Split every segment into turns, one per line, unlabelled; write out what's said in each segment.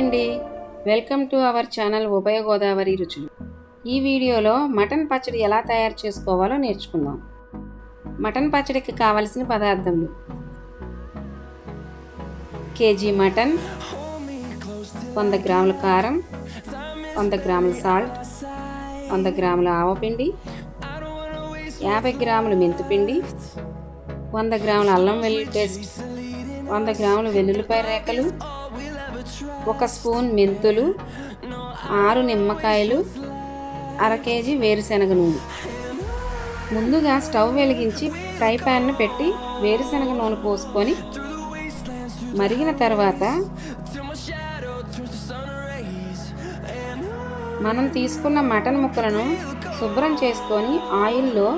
అండి, welcome to our channel ఉభయ గోదావరి రుచులు. ఈ వీడియోలో మటన్ పచ్చడి ఎలా తయారు చేసుకోవాలో నేర్చుకుందాం. మటన్ పచ్చడికి కావలసిన పదార్థములు: కేజీ మటన్, 100 గ్రాముల కారం, 100 గ్రాముల సాల్ట్, 100 గ్రాముల ఆవపిండి, 50 గ్రాముల మెంతిపిండి, 100 గ్రాముల అల్లం వెల్లుల్లి పేస్ట్, 100 గ్రాముల వెల్లుల్లిపాయ రేఖలు, 1 స్పూన్ మెంతులు, 6 నిమ్మకాయలు, అర కేజీ వేరుశనగ నూనె. ముందుగా స్టవ్ వెలిగించి ఫ్రై ప్యాన్ను పెట్టి వేరుశనగ నూనె పోసుకొని మరిగిన తర్వాత మనం తీసుకున్న మటన్ ముక్కలను శుభ్రం చేసుకొని ఆయిల్లో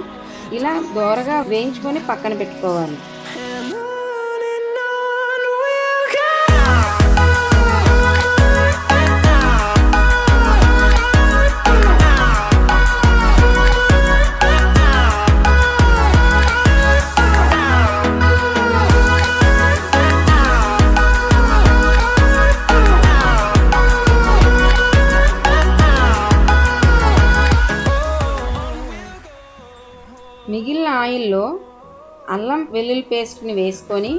ఇలా దోరగా వేయించుకొని పక్కన పెట్టుకోవాలి. మిగిలిన ఆయిల్లో అల్లం వెల్లుల్లి పేస్ట్ని వేసుకొని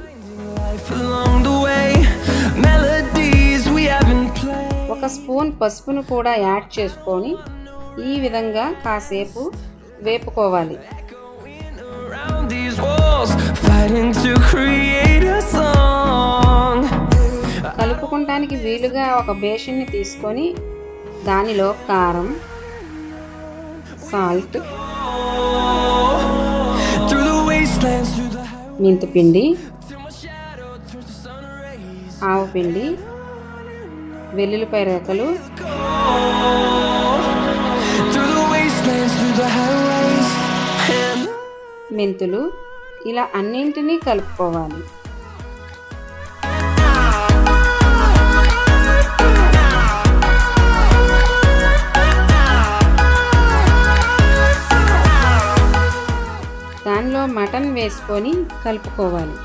1 స్పూన్ పసుపును కూడా యాడ్ చేసుకొని ఈ విధంగా కాసేపు వేపుకోవాలి. కలుపుకోవడానికి వీలుగా ఒక బేషన్ని తీసుకొని దానిలో కారం, సాల్ట్, మెంతిపిండి, ఆవపిండి, వెల్లుల్లిపాయ రేఖలు, మెంతులు ఇలా అన్నింటినీ కలుపుకోవాలి. దానిలో మటన్ వేసుకొని కలుపుకోవాలి.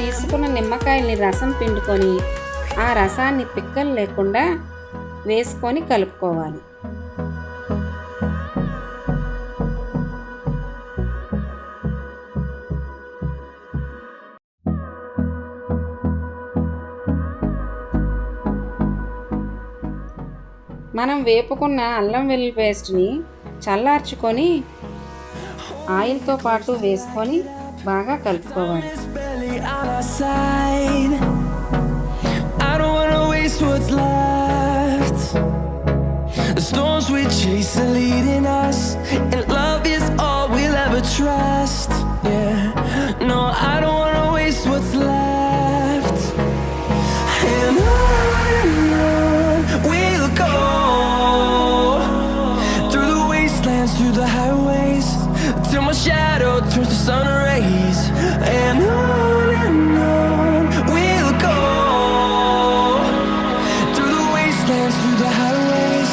తీసుకున్న నిమ్మకాయల్ని రసం పిండుకొని ఆ రసాన్ని పిక్కలు లేకుండా వేసుకొని కలుపుకోవాలి. మనం వేపుకున్న అల్లం వెల్లుల్లి పేస్ట్ని చల్లార్చుకొని ఆయిల్తో పాటు వేసుకొని బాగా కలుపుకోవాలి.
I don't wanna waste what's left. The storms we chase are leading us, and love is all we'll ever trust. Yeah, no, I don't wanna waste what's left. And on we'll go, through the wastelands, through the highways, till my shadow turns to sun rays. And on we'll go, through the wastelands, through the highways,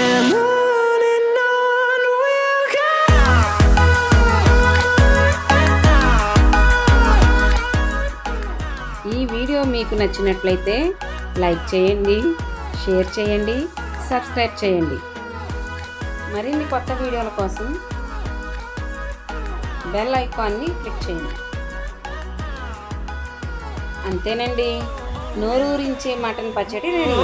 and on we'll go.
ఈ video మీకు నచ్చినట్లయితే like చేయండి, share చేయండి, subscribe చేయండి. మరిన్ని కొత్త వీడియోల కోసం బెల్ ఐకాన్ని క్లిక్ చేయండి. అంతేనండి, నోరూరించే మటన్ పచ్చడి రెడీ.